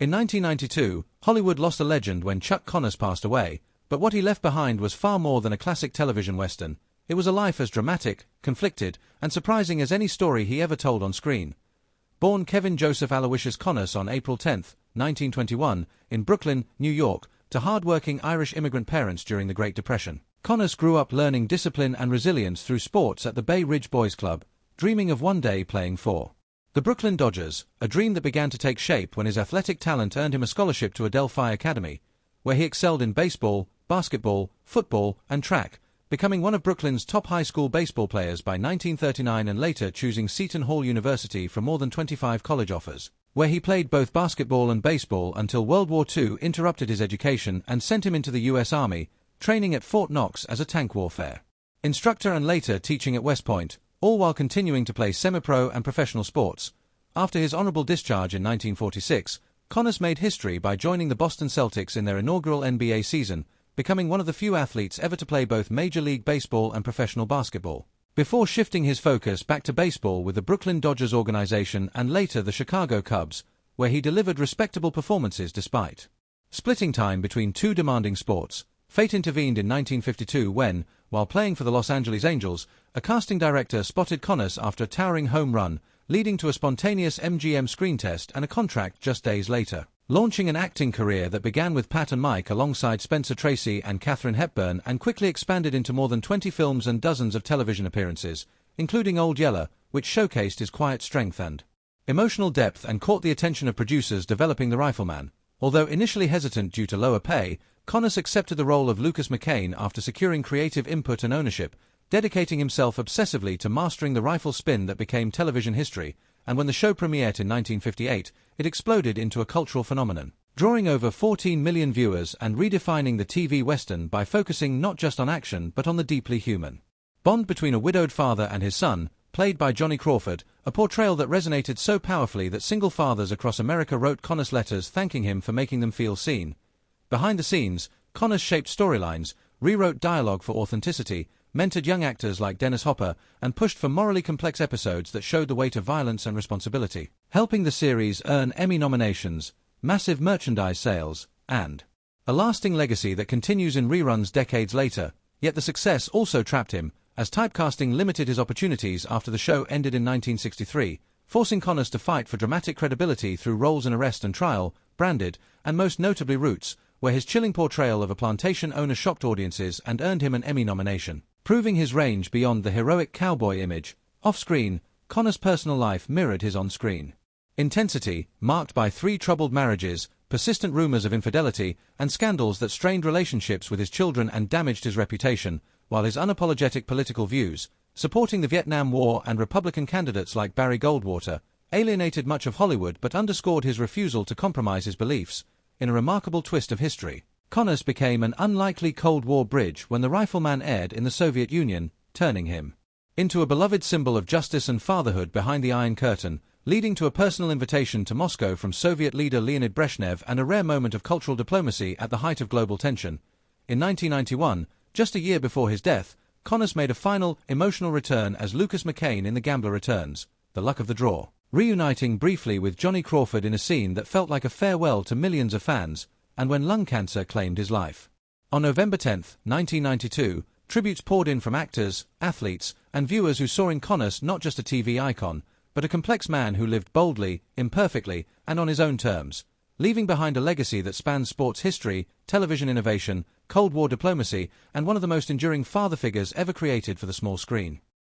In 1992, Hollywood lost a legend when Chuck Connors passed away, but what he left behind was far more than a classic television western. It was a life as dramatic, conflicted, and surprising as any story he ever told on screen. Born Kevin Joseph Aloysius Connors on April 10, 1921, in Brooklyn, New York, to hard-working Irish immigrant parents during the Great Depression. Connors grew up learning discipline and resilience through sports at the Bay Ridge Boys Club, dreaming of one day playing for the Brooklyn Dodgers, a dream that began to take shape when his athletic talent earned him a scholarship to Adelphi Academy, where he excelled in baseball, basketball, football, and track, becoming one of Brooklyn's top high school baseball players by 1939 and later choosing Seton Hall University from more than 25 college offers, where he played both basketball and baseball until World War II interrupted his education and sent him into the U.S. Army, training at Fort Knox as a tank warfare instructor and later teaching at West Point, all while continuing to play semi-pro and professional sports. After his honorable discharge in 1946, Connors made history by joining the Boston Celtics in their inaugural NBA season, becoming one of the few athletes ever to play both Major League Baseball and professional basketball, before shifting his focus back to baseball with the Brooklyn Dodgers organization and later the Chicago Cubs, where he delivered respectable performances despite splitting time between two demanding sports. Fate intervened in 1952 when, while playing for the Los Angeles Angels, a casting director spotted Connors after a towering home run, leading to a spontaneous MGM screen test and a contract just days later, launching an acting career that began with Pat and Mike alongside Spencer Tracy and Katharine Hepburn and quickly expanded into more than 20 films and dozens of television appearances, including Old Yeller, which showcased his quiet strength and emotional depth and caught the attention of producers developing The Rifleman. Although initially hesitant due to lower pay, Connors accepted the role of Lucas McCain after securing creative input and ownership, dedicating himself obsessively to mastering the rifle spin that became television history, and when the show premiered in 1958, it exploded into a cultural phenomenon, drawing over 14 million viewers and redefining the TV Western by focusing not just on action but on the deeply human bond between a widowed father and his son, played by Johnny Crawford, a portrayal that resonated so powerfully that single fathers across America wrote Connors letters thanking him for making them feel seen. Behind the scenes, Connors shaped storylines, rewrote dialogue for authenticity, mentored young actors like Dennis Hopper, and pushed for morally complex episodes that showed the weight of violence and responsibility, helping the series earn Emmy nominations, massive merchandise sales, and a lasting legacy that continues in reruns decades later. Yet the success also trapped him, as typecasting limited his opportunities after the show ended in 1963, forcing Connors to fight for dramatic credibility through roles in Arrest and Trial, Branded, and most notably Roots, where his chilling portrayal of a plantation owner shocked audiences and earned him an Emmy nomination, proving his range beyond the heroic cowboy image. Off-screen, Connors' personal life mirrored his on-screen intensity, marked by 3 troubled marriages, persistent rumors of infidelity, and scandals that strained relationships with his children and damaged his reputation, while his unapologetic political views, supporting the Vietnam War and Republican candidates like Barry Goldwater, alienated much of Hollywood but underscored his refusal to compromise his beliefs. In a remarkable twist of history, Connors became an unlikely Cold War bridge when The Rifleman aired in the Soviet Union, turning him into a beloved symbol of justice and fatherhood behind the Iron Curtain, leading to a personal invitation to Moscow from Soviet leader Leonid Brezhnev and a rare moment of cultural diplomacy at the height of global tension. In 1991, just a year before his death, Connors made a final, emotional return as Lucas McCain in The Gambler Returns, The Luck of the Draw, reuniting briefly with Johnny Crawford in a scene that felt like a farewell to millions of fans, and when lung cancer claimed his life. On November 10, 1992, tributes poured in from actors, athletes, and viewers who saw in Connors not just a TV icon, but a complex man who lived boldly, imperfectly, and on his own terms, leaving behind a legacy that spans sports history, television innovation, Cold War diplomacy, and one of the most enduring father figures ever created for the small screen.